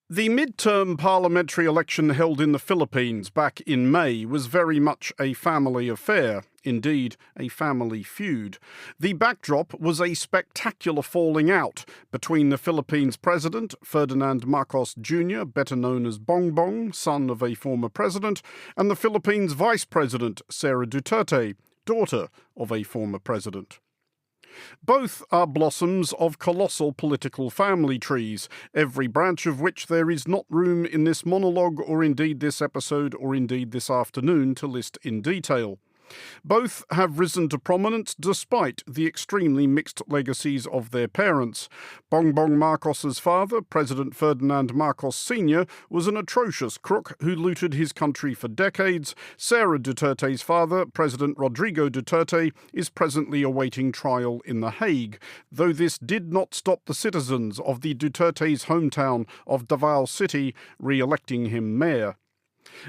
The midterm parliamentary election held in the Philippines back in May was very much a family affair, indeed a family feud. The backdrop was a spectacular falling out between the Philippines president, Ferdinand Marcos Jr., better known as Bongbong, son of a former president, and the Philippines vice president, Sara Duterte, daughter of a former president. Both are blossoms of colossal political family trees, every branch of which there is not room in this monologue or indeed this episode or indeed this afternoon to list in detail. Both have risen to prominence despite the extremely mixed legacies of their parents. Bongbong Marcos's father, President Ferdinand Marcos Sr., was an atrocious crook who looted his country for decades. Sara Duterte's father, President Rodrigo Duterte, is presently awaiting trial in The Hague, though this did not stop the citizens of the Duterte's hometown of Davao City re-electing him mayor.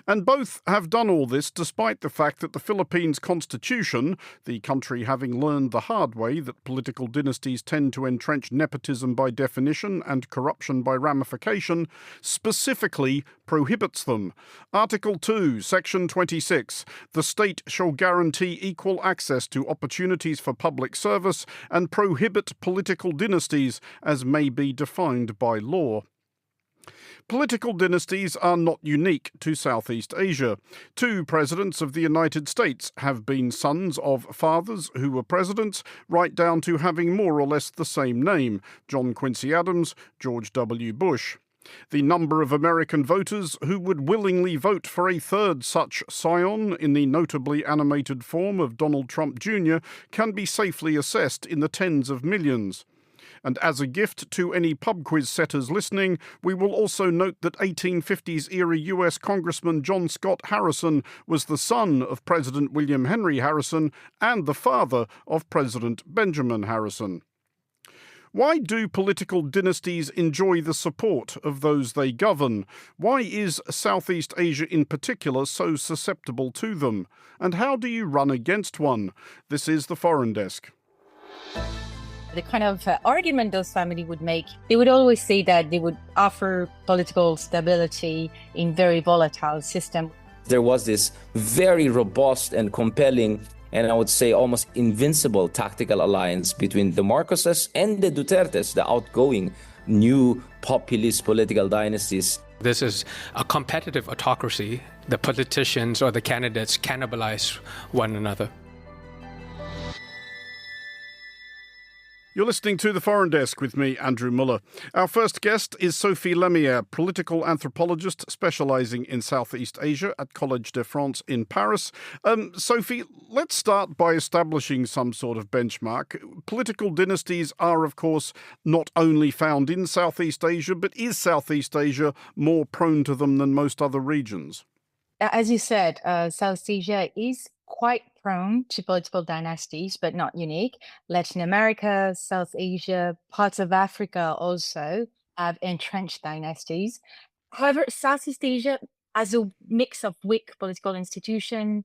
And both have done all this despite the fact that the Philippines constitution, the country having learned the hard way that political dynasties tend to entrench nepotism by definition and corruption by ramification, specifically prohibits them. Article 2, Section 26, the state shall guarantee equal access to opportunities for public service and prohibit political dynasties as may be defined by law. Political dynasties are not unique to Southeast Asia. Two presidents of the United States have been sons of fathers who were presidents, right down to having more or less the same name, John Quincy Adams, George W. Bush. The number of American voters who would willingly vote for a third such scion in the notably animated form of Donald Trump Jr. can be safely assessed in the tens of millions. And as a gift to any pub quiz setters listening, we will also note that 1850s-era US Congressman John Scott Harrison was the son of President William Henry Harrison and the father of President Benjamin Harrison. Why do political dynasties enjoy the support of those they govern? Why is Southeast Asia in particular so susceptible to them? And how do you run against one? This is the Foreign Desk. The kind of argument those families would make, they would always say that they would offer political stability in very volatile system. There was this very robust and compelling, and I would say almost invincible tactical alliance between the Marcoses and the Dutertes, the outgoing new populist political dynasties. This is a competitive autocracy. The politicians or the candidates cannibalize one another. You're listening to The Foreign Desk with me, Andrew Muller. Our first guest is Sophie Lemierre, political anthropologist specialising in Southeast Asia at Collège de France in Paris. Sophie, let's start by establishing some sort of benchmark. Political dynasties are, of course, not only found in Southeast Asia, but is Southeast Asia more prone to them than most other regions? As you said, South Asia is quite prone to political dynasties, but not unique. Latin America, South Asia, parts of Africa also have entrenched dynasties. However, Southeast Asia has a mix of weak political institutions,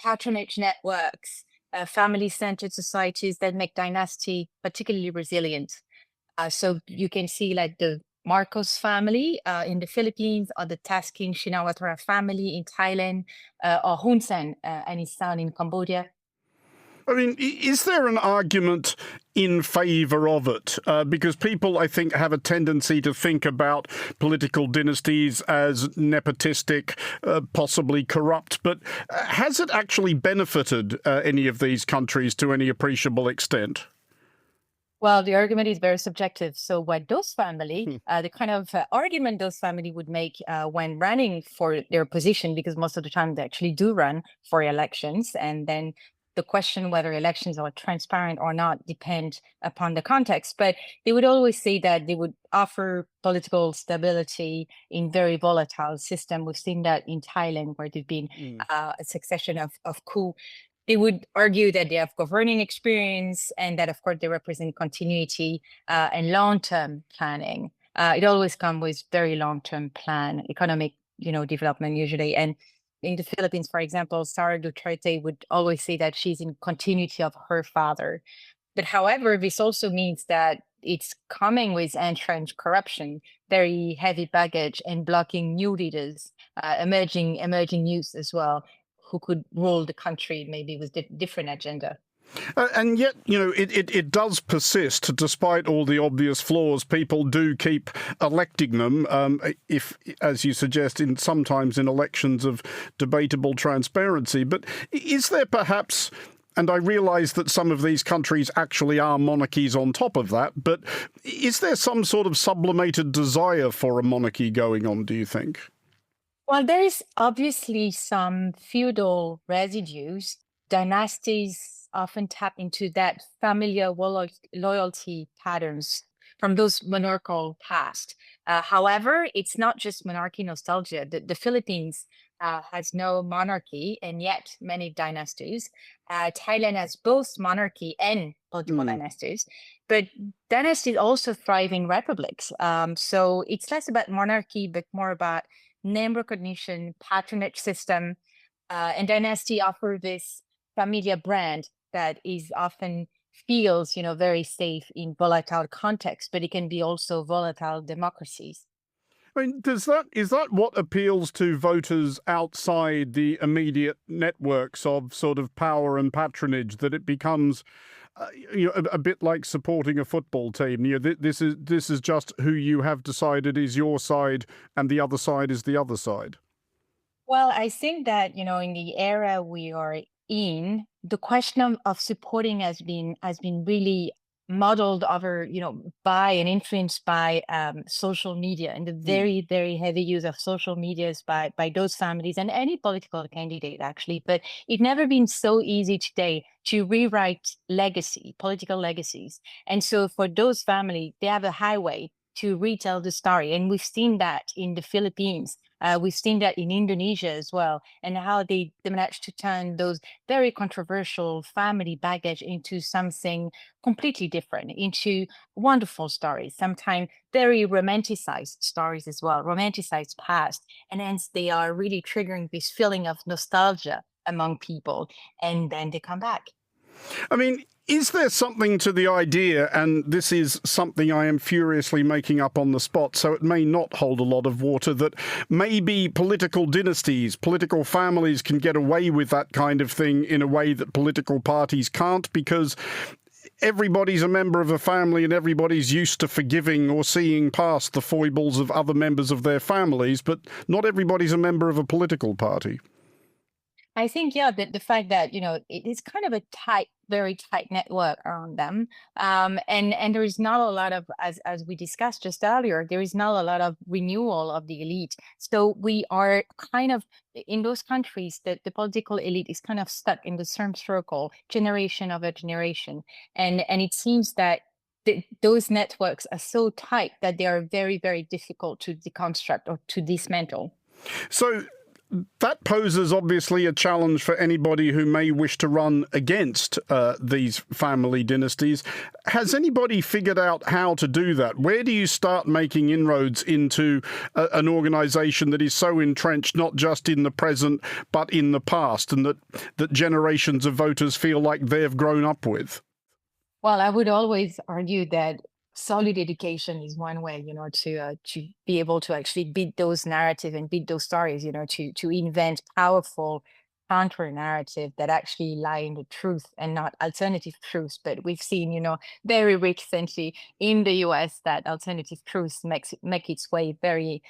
patronage networks, family-centered societies that make dynasty particularly resilient. So you can see like the Marcos family in the Philippines, or the Tasking Shinawatra family in Thailand, or Hun Sen and his son in Cambodia. I mean, is there an argument in favour of it? Because people, I think, have a tendency to think about political dynasties as nepotistic, possibly corrupt. But has it actually benefited any of these countries to any appreciable extent? Well, the argument is very subjective. So what those family, the kind of argument those family would make when running for their position, because most of the time they actually do run for elections, and then the question whether elections are transparent or not depend upon the context. But they would always say that they would offer political stability in very volatile system. We've seen that in Thailand, where there's been a succession of coups. They would argue that they have governing experience and that, of course, they represent continuity and long-term planning. It always comes with very long-term plan, economic, development usually. And in the Philippines, for example, Sara Duterte would always say that she's in continuity of her father. But however, this also means that it's coming with entrenched corruption, very heavy baggage, and blocking new leaders, emerging youth as well, who could rule the country maybe with different agenda. And yet, it does persist despite all the obvious flaws. People do keep electing them, if, as you suggest, sometimes in elections of debatable transparency. But is there perhaps, and I realise that some of these countries actually are monarchies on top of that, but is there some sort of sublimated desire for a monarchy going on, do you think? Well, there is obviously some feudal residues. Dynasties often tap into that familiar loyalty patterns from those monarchical past. However, it's not just monarchy nostalgia. The Philippines has no monarchy and yet many dynasties. Thailand has both monarchy and political dynasties, but dynasties also thrive in republics. So it's less about monarchy, but more about name recognition, patronage system, and dynasty offer this familiar brand that is often feels, very safe in volatile contexts, but it can be also volatile democracies. I mean, is that what appeals to voters outside the immediate networks of sort of power and patronage, that it becomes a bit like supporting a football team? This is just who you have decided is your side, and the other side is the other side. Well, I think that, in the era we are in, the question of supporting has been really modeled over, by and influenced by social media, and the very, very heavy use of social medias by those families and any political candidate, actually. But it's never been so easy today to rewrite political legacies. And so for those families, they have a highway to retell the story. And we've seen that in the Philippines. We've seen that in Indonesia as well, and how they managed to turn those very controversial family baggage into something completely different, into wonderful stories, sometimes very romanticized stories as well, romanticized past. And hence they are really triggering this feeling of nostalgia among people, and then they come back. I mean, is there something to the idea, and this is something I am furiously making up on the spot, so it may not hold a lot of water, that maybe political dynasties, political families can get away with that kind of thing in a way that political parties can't, because everybody's a member of a family and everybody's used to forgiving or seeing past the foibles of other members of their families, but not everybody's a member of a political party. I think, the fact that, it is kind of a very tight network around them. And there is not a lot of, as we discussed just earlier, there is not a lot of renewal of the elite. So we are kind of, in those countries, that the political elite is kind of stuck in the same circle, generation over generation. And it seems that those networks are so tight that they are very, very difficult to deconstruct or to dismantle. So that poses obviously a challenge for anybody who may wish to run against these family dynasties. Has anybody figured out how to do that? Where do you start making inroads into an organisation that is so entrenched not just in the present but in the past, and that generations of voters feel like they've grown up with? Well, I would always argue that solid education is one way, to be able to actually beat those narratives and beat those stories, to invent powerful counter narrative that actually lie in the truth and not alternative truths. But we've seen, very recently in the US that alternative truths make its way very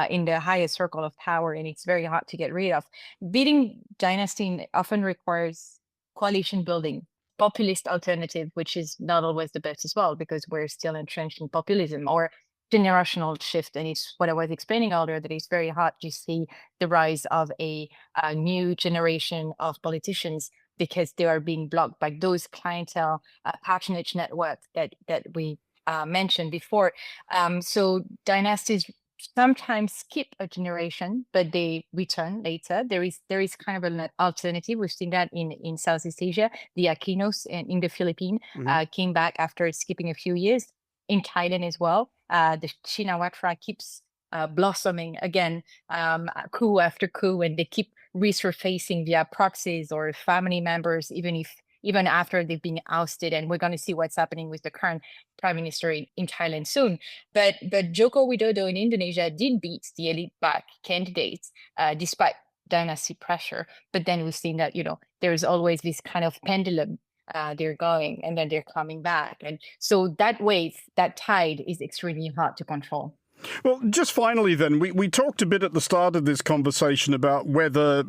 in the highest circle of power, and it's very hard to get rid of. Beating dynasty often requires coalition building, populist alternative, which is not always the best as well, because we're still entrenched in populism, or generational shift. And it's what I was explaining earlier, that it's very hard to see the rise of a new generation of politicians, because they are being blocked by those clientele patronage networks that we mentioned before. So dynasties sometimes skip a generation, but they return later. There is kind of an alternative. We've seen that in Southeast Asia. The Aquinos in the Philippines came back after skipping a few years. In Thailand as well, the Shinawatra keeps blossoming again, coup after coup, and they keep resurfacing via proxies or family members, even if even after they've been ousted. And we're going to see what's happening with the current prime minister in Thailand soon. But Joko Widodo in Indonesia did beat the elite back candidates despite dynasty pressure. But then we've seen that, there's always this kind of pendulum. They're going and then they're coming back. And so that wave, that tide is extremely hard to control. Well, just finally then, we talked a bit at the start of this conversation about whether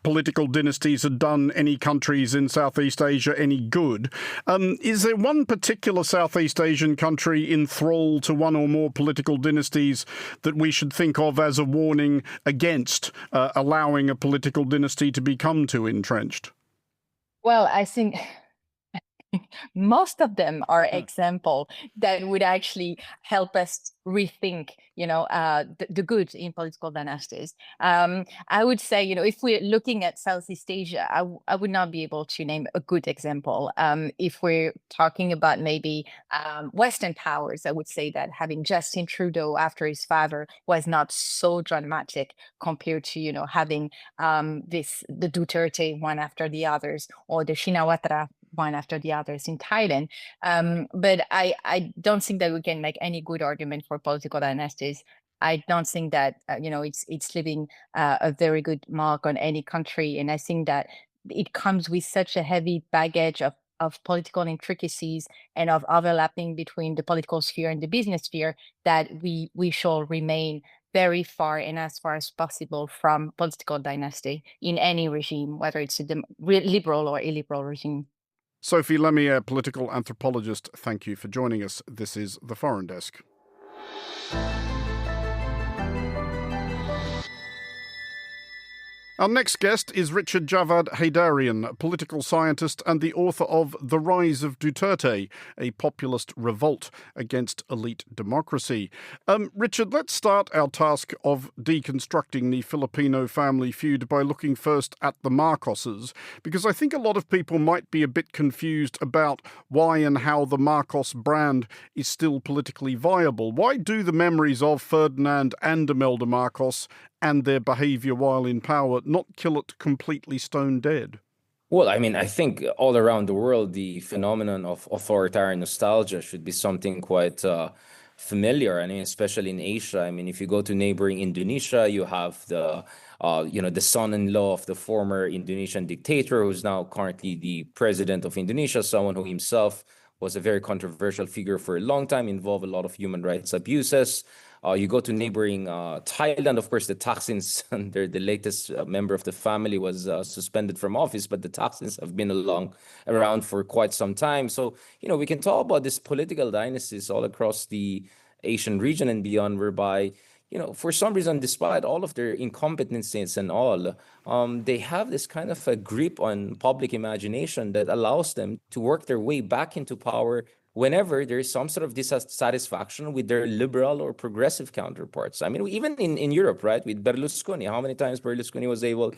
political dynasties had done any countries in Southeast Asia any good. Is there one particular Southeast Asian country in thrall to one or more political dynasties that we should think of as a warning against allowing a political dynasty to become too entrenched? Well, I think most of them are example that would actually help us rethink, the good in political dynasties. I would say, if we're looking at Southeast Asia, I would not be able to name a good example. If we're talking about maybe Western powers, I would say that having Justin Trudeau after his father was not so dramatic compared to, having the Duterte one after the others, or the Shinawatra one after the others in Thailand. But I don't think that we can make any good argument for political dynasties. I don't think that, it's leaving a very good mark on any country. And I think that it comes with such a heavy baggage of political intricacies and of overlapping between the political sphere and the business sphere that we shall remain very far and as far as possible from political dynasty in any regime, whether it's a liberal or illiberal regime. Sophie Lemire, political anthropologist, thank you for joining us. This is The Foreign Desk. Our next guest is Richard Javad Haydarian, political scientist and the author of The Rise of Duterte, a populist revolt against elite democracy. Richard, let's start our task of deconstructing the Filipino family feud by looking first at the Marcoses, because I think a lot of people might be a bit confused about why and how the Marcos brand is still politically viable. Why do the memories of Ferdinand and Imelda Marcos and their behaviour while in power not kill it completely stone dead? Well, I think all around the world, the phenomenon of authoritarian nostalgia should be something quite familiar. Especially in Asia. If you go to neighboring Indonesia, you have the son-in-law of the former Indonesian dictator, who's now currently the president of Indonesia, someone who himself was a very controversial figure for a long time, involved a lot of human rights abuses. You go to neighboring Thailand, of course, the Thaksins, under the latest member of the family was suspended from office, but the Thaksins have been around for quite some time. So, we can talk about these political dynasties all across the Asian region and beyond, whereby, for some reason, despite all of their incompetencies and all, they have this kind of a grip on public imagination that allows them to work their way back into power whenever there is some sort of dissatisfaction with their liberal or progressive counterparts. Even in Europe, right, with Berlusconi, how many times Berlusconi was able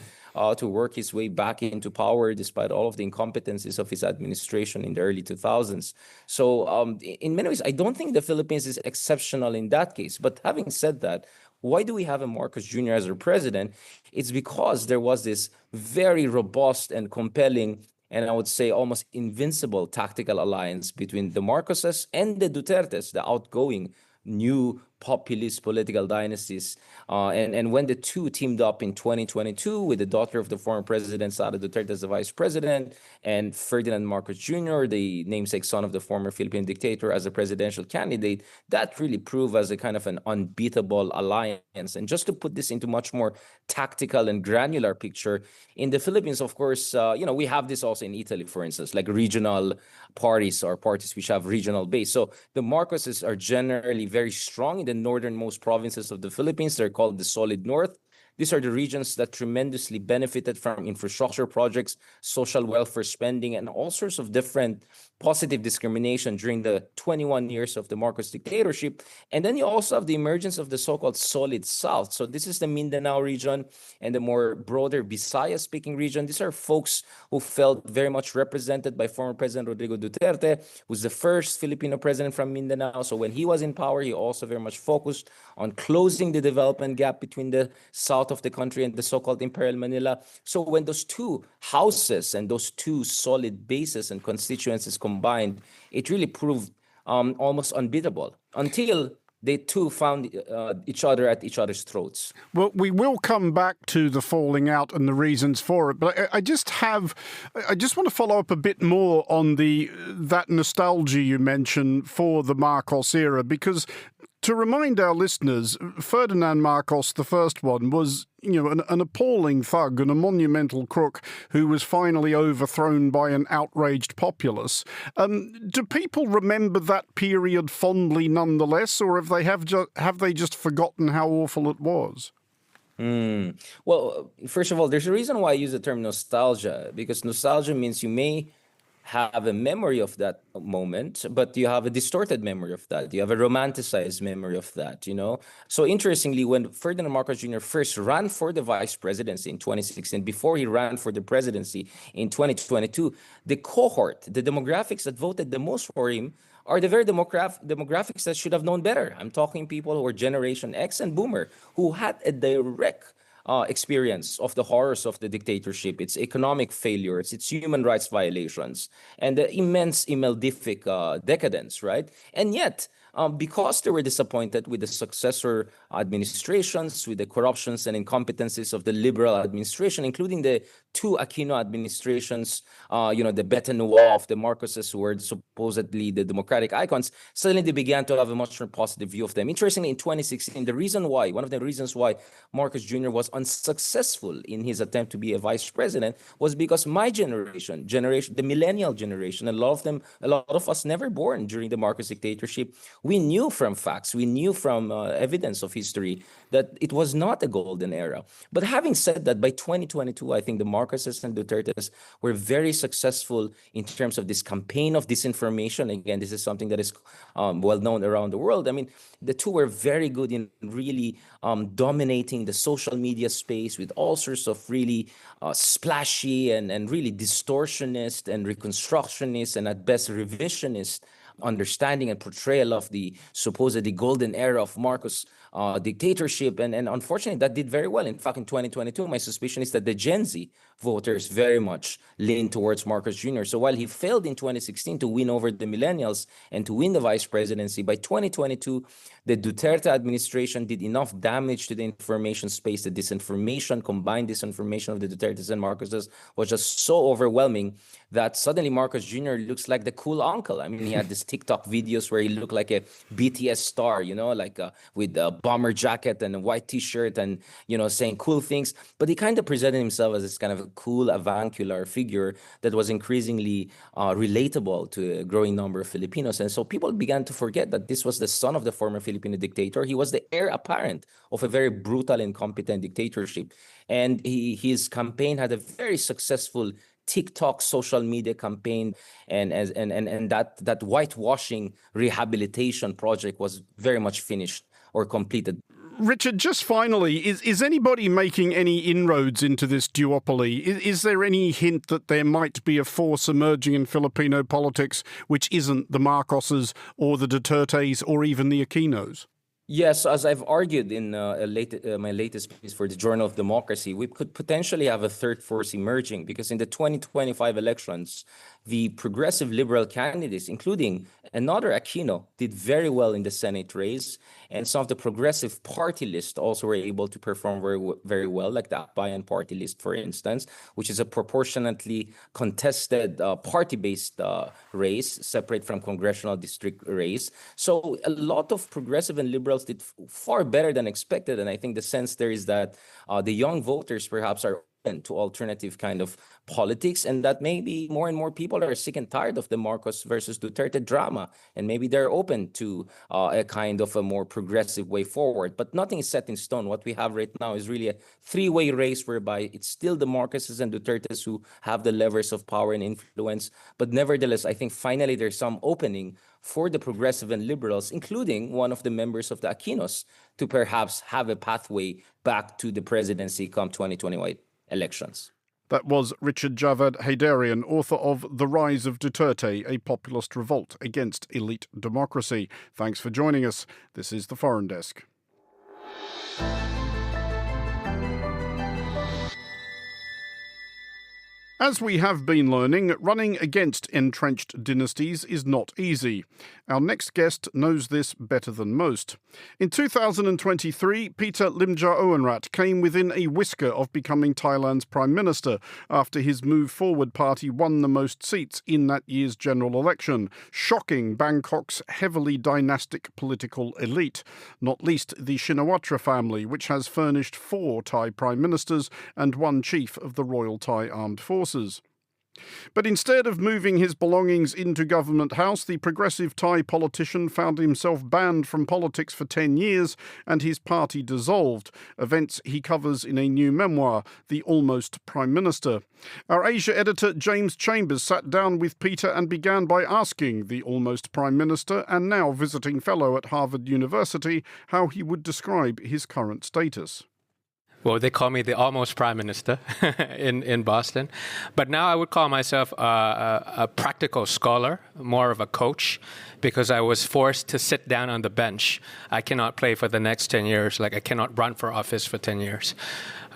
to work his way back into power despite all of the incompetencies of his administration in the early 2000s. So in many ways, I don't think the Philippines is exceptional in that case. But having said that, why do we have a Marcos Jr. as our president? It's because there was this very robust and compelling, and I would say almost invincible tactical alliance between the Marcoses and the Dutertes, the outgoing new populist political dynasties. And when the two teamed up in 2022 with the daughter of the former president, Sara Duterte, as the vice president, and Ferdinand Marcos Jr., the namesake son of the former Philippine dictator, as a presidential candidate, that really proved as a kind of an unbeatable alliance. And just to put this into much more tactical and granular picture, in the Philippines, of course, we have this also in Italy, for instance, like regional parties or parties which have regional base. So the Marcoses are generally very strong in the northernmost provinces of the Philippines. They're called the Solid North. These are the regions that tremendously benefited from infrastructure projects, social welfare spending, and all sorts of different positive discrimination during the 21 years of the Marcos dictatorship. And then you also have the emergence of the so-called Solid South. So this is the Mindanao region and the more broader Bisaya-speaking region. These are folks who felt very much represented by former President Rodrigo Duterte, who's the first Filipino president from Mindanao. So when he was in power, he also very much focused on closing the development gap between the South south of the country and the so-called Imperial Manila. So when those two houses and those two solid bases and constituencies combined, it really proved almost unbeatable until they too found each other at each other's throats. Well, we will come back to the falling out and the reasons for it, but I just want to follow up a bit more on that nostalgia you mentioned for the Marcos era, because to remind our listeners, Ferdinand Marcos, the first one, was an appalling thug and a monumental crook who was finally overthrown by an outraged populace. Do people remember that period fondly nonetheless, or have they just forgotten how awful it was? Well, first of all, there's a reason why I use the term nostalgia, because nostalgia means you may have a memory of that moment, but you have a distorted memory of that. You have a romanticized memory of that, So interestingly, when Ferdinand Marcos Jr. first ran for the vice presidency in 2016, before he ran for the presidency in 2022, the cohort, the demographics that voted the most for him are the very demographics that should have known better. I'm talking people who are Generation X and Boomer, who had a direct experience of the horrors of the dictatorship, its economic failures, its human rights violations, and the immense malefic decadence, right? And yet, because they were disappointed with the successor administrations, with the corruptions and incompetencies of the liberal administration, including the two Aquino administrations, the bete noir of the Marcoses, who were supposedly the democratic icons, suddenly they began to have a much more positive view of them. Interestingly, in 2016, one of the reasons why Marcos Jr. was unsuccessful in his attempt to be a vice president was because my generation, the millennial generation, a lot of us never born during the Marcos dictatorship, we knew from facts, we knew from evidence of history that it was not a golden era. But having said that, by 2022, I think the Marcoses and Dutertes were very successful in terms of this campaign of disinformation. Again, this is something that is well known around the world. I mean, the two were very good in really dominating the social media space with all sorts of really splashy and really distortionist and reconstructionist and at best revisionist understanding and portrayal of the supposedly golden era of Marcos dictatorship. And unfortunately, that did very well. In fact, in 2022, my suspicion is that the Gen Z voters very much lean towards Marcos Jr. So while he failed in 2016 to win over the millennials and to win the vice presidency, by 2022, the Duterte administration did enough damage to the information space. The combined disinformation of the Dutertes and Marcoses was just so overwhelming that suddenly Marcos Jr. looks like the cool uncle. I mean, he had these TikTok videos where he looked like a BTS star, with a bomber jacket and a white T-shirt and, saying cool things. But he kind of presented himself as this kind of a cool, avuncular figure that was increasingly relatable to a growing number of Filipinos. And so people began to forget that this was the son of the former Filipino dictator. He was the heir apparent of a very brutal, incompetent dictatorship. And his campaign had a very successful TikTok social media campaign, and that whitewashing rehabilitation project was very much finished or completed. Richard, just finally, is anybody making any inroads into this duopoly? Is there any hint that there might be a force emerging in Filipino politics which isn't the Marcoses or the Dutertes or even the Aquinos? Yes, as I've argued in my latest piece for the Journal of Democracy, we could potentially have a third force emerging because in the 2025 elections, the progressive liberal candidates, including another Aquino, did very well in the Senate race. And some of the progressive party list also were able to perform very, very well, like the Akbayan party list, for instance, which is a proportionately contested party-based race, separate from congressional district race. So a lot of progressive and liberals did far better than expected. And I think the sense there is that the young voters perhaps are to alternative kind of politics, and that maybe more and more people are sick and tired of the Marcos versus Duterte drama, and maybe they're open to a kind of a more progressive way forward. But nothing is set in stone. What we have right now is really a three-way race whereby it's still the Marcoses and Dutertes who have the levers of power and influence. But nevertheless, I think finally there's some opening for the progressive and liberals, including one of the members of the Aquinos, to perhaps have a pathway back to the presidency come 2021 elections. That was Richard Javad Haydarian, author of The Rise of Duterte, a populist revolt against elite democracy. Thanks for joining us. This is The Foreign Desk. As we have been learning, running against entrenched dynasties is not easy. Our next guest knows this better than most. In 2023, Peter Limjaroenrat came within a whisker of becoming Thailand's Prime Minister after his Move Forward party won the most seats in that year's general election, shocking Bangkok's heavily dynastic political elite, not least the Shinawatra family, which has furnished 4 Thai Prime Ministers and 1 Chief of the Royal Thai Armed Forces. But instead of moving his belongings into Government House, the progressive Thai politician found himself banned from politics for 10 years and his party dissolved, events he covers in a new memoir, The Almost Prime Minister. Our Asia editor James Chambers sat down with Peter and began by asking the Almost Prime Minister and now visiting fellow at Harvard University how he would describe his current status. Well, they call me the almost prime minister in Boston. But now I would call myself a practical scholar, more of a coach, because I was forced to sit down on the bench. I cannot play for the next 10 years, like I cannot run for office for 10 years.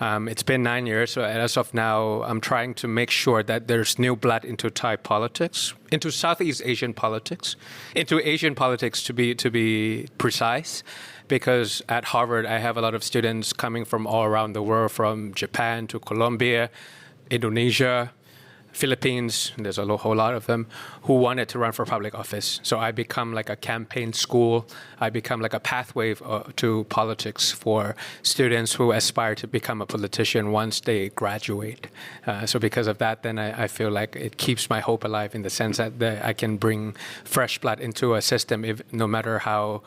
It's been 9 years, so as of now, I'm trying to make sure that there's new blood into Thai politics, into Southeast Asian politics, into Asian politics to be precise. Because at Harvard, I have a lot of students coming from all around the world, from Japan to Colombia, Indonesia, Philippines, there's a whole lot of them, who wanted to run for public office. So I become like a campaign school. I become like a pathway to politics for students who aspire to become a politician once they graduate. So because of that, then I feel like it keeps my hope alive in the sense that I can bring fresh blood into a system, no matter how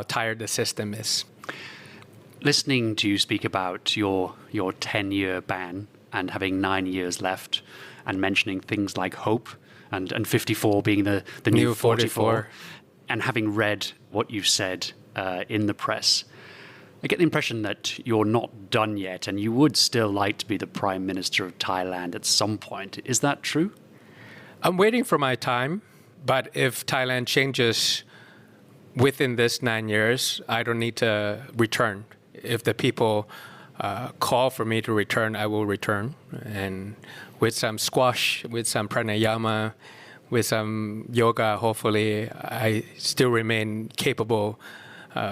tired the system is. Listening to you speak about your 10-year ban and having 9 years left, and mentioning things like hope and 54 being the new 44, and having read what you've said in the press, I get the impression that you're not done yet and you would still like to be the Prime Minister of Thailand at some point. Is that true? I'm waiting for my time, but if Thailand changes within this 9 years, I don't need to return. If the people call for me to return, I will return. And with some squash, with some pranayama, with some yoga, hopefully I still remain capable,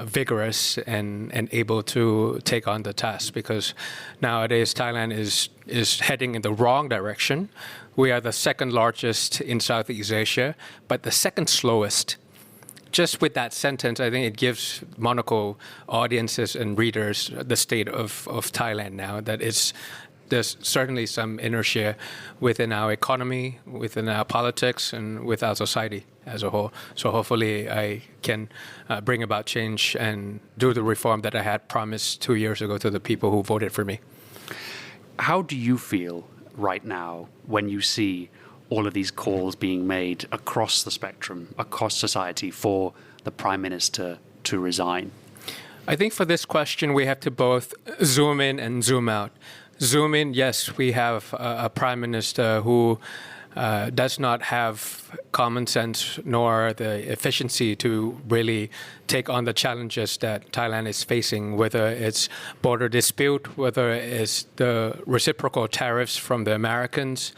vigorous, and able to take on the task. Because nowadays Thailand is heading in the wrong direction. We are the second largest in Southeast Asia, but the second slowest. Just with that sentence, I think it gives Monocle audiences and readers the state of Thailand now, that there's certainly some inertia within our economy, within our politics, and with our society as a whole. So hopefully I can bring about change and do the reform that I had promised 2 years ago to the people who voted for me. How do you feel right now when you see all of these calls being made across the spectrum, across society, for the Prime Minister to resign? I think for this question, we have to both zoom in and zoom out. Zoom in, yes, we have a Prime Minister who does not have common sense nor the efficiency to really take on the challenges that Thailand is facing, whether it's border dispute, whether it's the reciprocal tariffs from the Americans.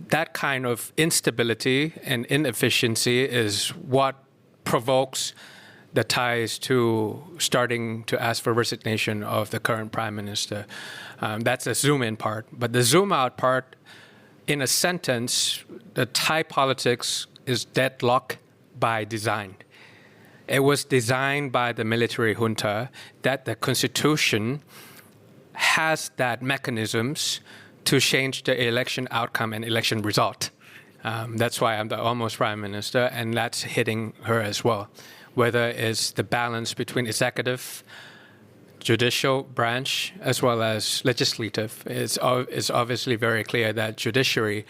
That kind of instability and inefficiency is what provokes the Thais to starting to ask for resignation of the current Prime Minister. That's the zoom-in part. But the zoom-out part, in a sentence, the Thai politics is deadlocked by design. It was designed by the military junta that the constitution has that mechanisms to change the election outcome and election result. That's why I'm the almost Prime Minister, and that's hitting her as well. Whether it's the balance between executive, judicial branch, as well as legislative. It's obviously very clear that judiciary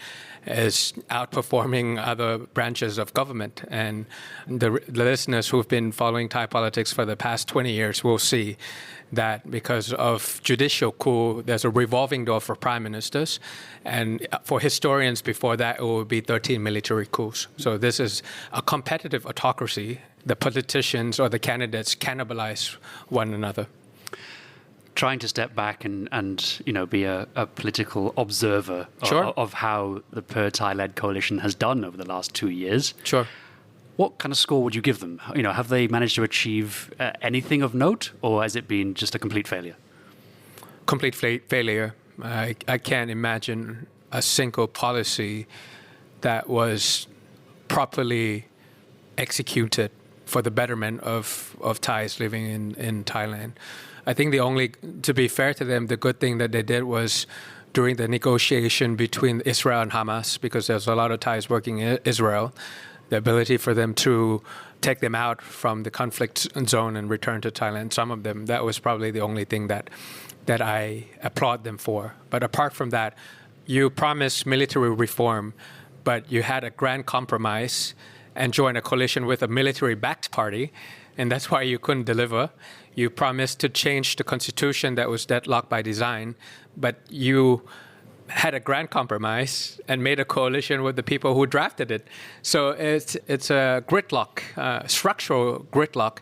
is outperforming other branches of government. And the listeners who've been following Thai politics for the past 20 years will see that because of judicial coup, there's a revolving door for prime ministers. And for historians before that, it would be 13 military coups. So this is a competitive autocracy. The politicians or the candidates cannibalize one another. trying to step back and be a political observer of how the Per Thai-led coalition has done over the last 2 years. Sure. What kind of score would you give them? Have they managed to achieve anything of note, or has it been just a complete failure? Complete failure. I can't imagine a single policy that was properly executed for the betterment of Thais living in Thailand. I think to be fair to them, the good thing that they did was during the negotiation between Israel and Hamas, because there's a lot of Thais working in Israel, the ability for them to take them out from the conflict zone and return to Thailand, some of them, that was probably the only thing that I applaud them for. But apart from that, you promised military reform, but you had a grand compromise and joined a coalition with a military-backed party, and that's why you couldn't deliver. You promised to change the constitution that was deadlocked by design, but you had a grand compromise and made a coalition with the people who drafted it. So it's a gridlock, structural gridlock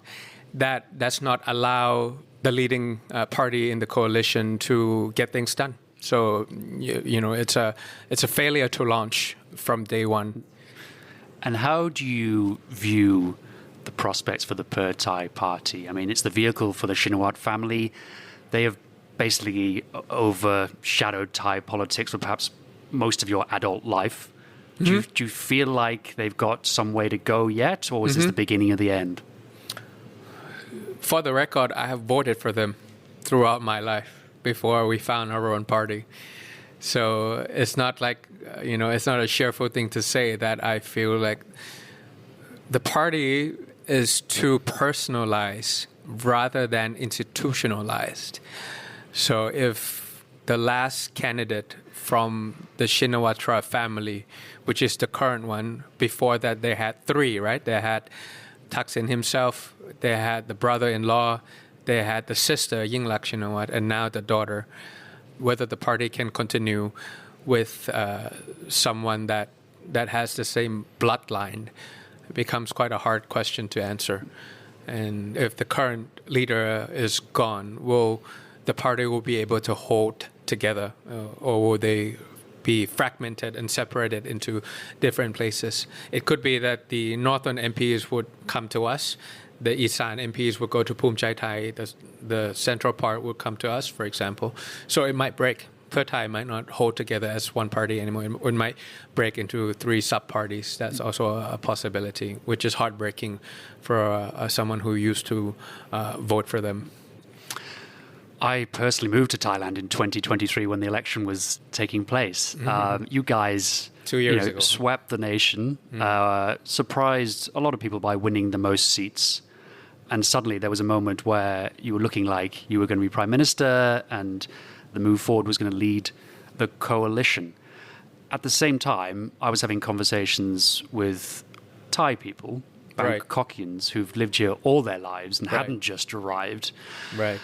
that does not allow the leading party in the coalition to get things done. So it's a failure to launch from day one. And how do you view the prospects for the Per Thai party? I mean, it's the vehicle for the Shinawatra family. They have basically overshadowed Thai politics for perhaps most of your adult life. Mm-hmm. Do you feel like they've got some way to go yet, or is this the beginning of the end? For the record, I have voted for them throughout my life before we found our own party. So it's not like, it's not a cheerful thing to say that I feel like the party is too personalized rather than institutionalized. So if the last candidate from the Shinawatra family, which is the current one, before that they had three, right? They had Thaksin himself, they had the brother-in-law, they had the sister, Yingluck Shinawatra, and now the daughter. Whether the party can continue with someone that has the same bloodline becomes quite a hard question to answer. And if the current leader is gone, the party will be able to hold together, or will they be fragmented and separated into different places? It could be that the northern MPs would come to us, the Isan MPs would go to Phum Chai Thai, the central part would come to us, for example. So it might break. Per Thai might not hold together as one party anymore. It might break into three sub-parties. That's also a possibility, which is heartbreaking for someone who used to vote for them. I personally moved to Thailand in 2023 when the election was taking place. You guys 2 years ago swept the nation, surprised a lot of people by winning the most seats. And suddenly there was a moment where you were looking like you were going to be prime minister and the move forward was going to lead the coalition. At the same time, I was having conversations with Thai people, Bangkokians, who've lived here all their lives and hadn't just arrived. Right.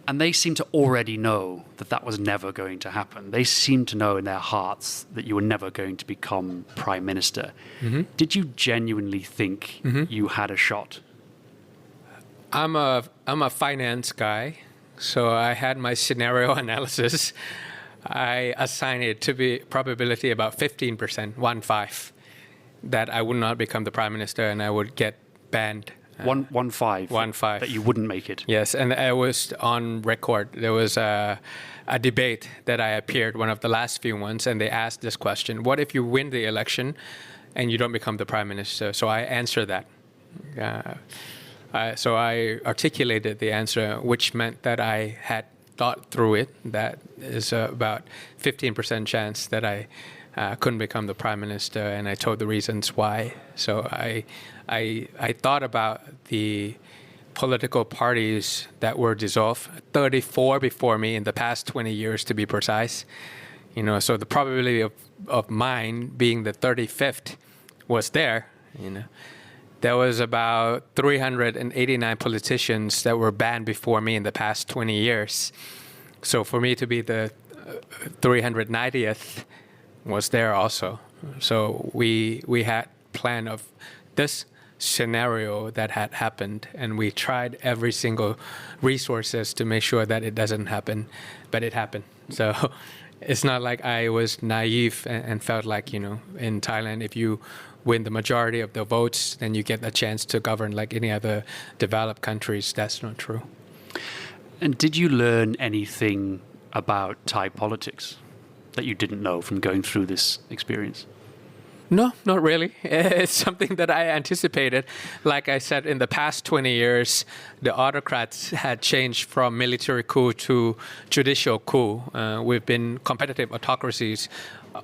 And they seem to already know that was never going to happen. They seem to know in their hearts that you were never going to become prime minister. Mm-hmm. Did you genuinely think you had a shot? I'm a finance guy, so I had my scenario analysis. I assigned it to be probability about 15%, 1/5, that I would not become the prime minister and I would get banned. 1/5 that you wouldn't make it. Yes, and I was on record. There was a debate that I appeared, one of the last few ones, and they asked this question: what if you win the election and you don't become the prime minister? So I answered that. So I articulated the answer, which meant that I had thought through it. That is about 15% chance that I couldn't become the prime minister, and I told the reasons why. So I thought about the political parties that were dissolved, 34 before me in the past 20 years to be precise. So the probability of mine being the 35th was there. There was about 389 politicians that were banned before me in the past 20 years. So for me to be the 390th was there also. So we had plan of this scenario that had happened, and we tried every single resources to make sure that it doesn't happen, but it happened. So it's not like I was naive and felt like, in Thailand, if you win the majority of the votes, then you get a chance to govern like any other developed countries. That's not true. And did you learn anything about Thai politics that you didn't know from going through this experience? No, not really. It's something that I anticipated. Like I said, in the past 20 years, the autocrats had changed from military coup to judicial coup. We've been competitive autocracies,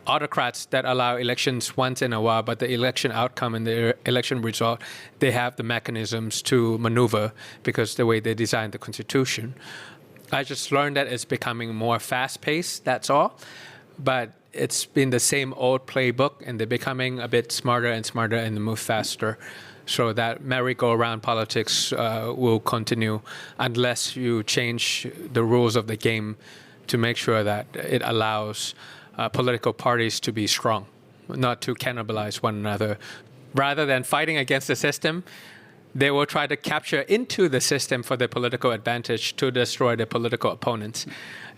autocrats that allow elections once in a while, but the election outcome and the election result, they have the mechanisms to maneuver because the way they designed the constitution. I just learned that it's becoming more fast-paced, that's all. But it's been the same old playbook, and they're becoming a bit smarter and smarter and move faster. So that merry-go-round politics will continue unless you change the rules of the game to make sure that it allows political parties to be strong, not to cannibalize one another. Rather than fighting against the system, they will try to capture into the system for their political advantage to destroy their political opponents.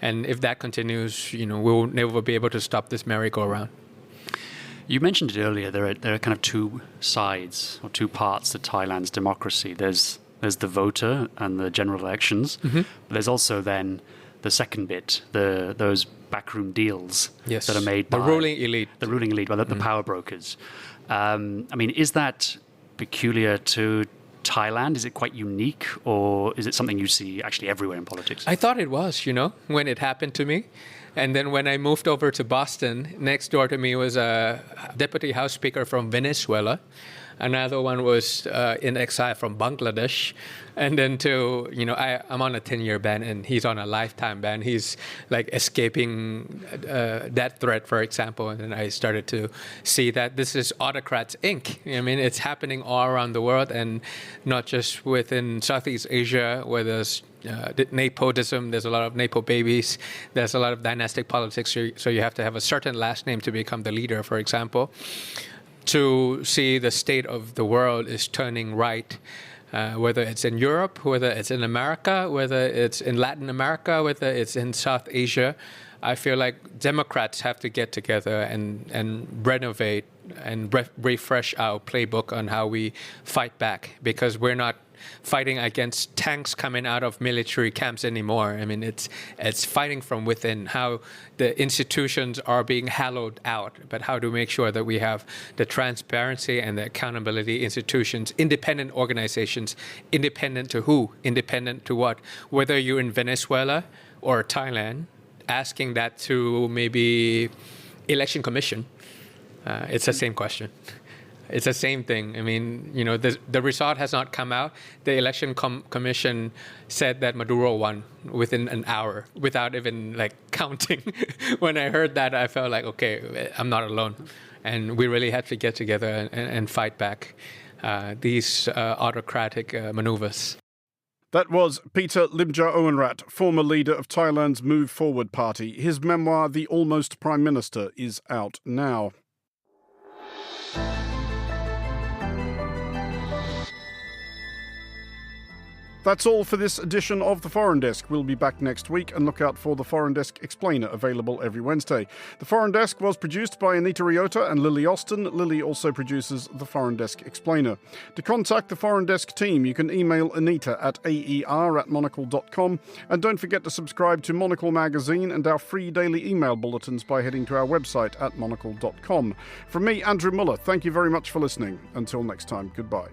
And if that continues, we will never be able to stop this merry-go-round. You mentioned it earlier. There are kind of two sides or two parts to Thailand's democracy. There's the voter and the general elections. Mm-hmm. But there's also then the second bit, those backroom deals that are made by the ruling elite. The ruling elite, the power brokers. Is that peculiar to Thailand? Is it quite unique, or is it something you see actually everywhere in politics? I thought it was, when it happened to me. And then when I moved over to Boston, next door to me was a deputy house speaker from Venezuela. Another one was in exile from Bangladesh. And then I'm on a 10-year ban and he's on a lifetime ban. He's like escaping death threat, for example. And then I started to see that this is Autocrats Inc. It's happening all around the world and not just within Southeast Asia where there's nepotism, there's a lot of nepo babies, there's a lot of dynastic politics. So you have to have a certain last name to become the leader, for example. To see the state of the world is turning right, whether it's in Europe, whether it's in America, whether it's in Latin America, whether it's in South Asia. I feel like Democrats have to get together and renovate and refresh our playbook on how we fight back, because we're not fighting against tanks coming out of military camps anymore. It's fighting from within, how the institutions are being hollowed out, but how to make sure that we have the transparency and the accountability institutions, independent organizations, independent to who, independent to what, whether you're in Venezuela or Thailand, asking that to maybe election commission. It's the same question. It's the same thing. The result has not come out. The election commission said that Maduro won within an hour without even counting. When I heard that, I felt like, okay, I'm not alone. And we really had to get together and fight back these autocratic maneuvers. That was Peter Limja Owenrat, former leader of Thailand's Move Forward Party. His memoir, The Almost Prime Minister, is out now. That's all for this edition of The Foreign Desk. We'll be back next week, and look out for The Foreign Desk Explainer, available every Wednesday. The Foreign Desk was produced by Anita Riota and Lily Austin. Lily also produces The Foreign Desk Explainer. To contact the Foreign Desk team, you can email Anita at aer@monocle.com. And don't forget to subscribe to Monocle magazine and our free daily email bulletins by heading to our website at monocle.com. From me, Andrew Muller, thank you very much for listening. Until next time, goodbye.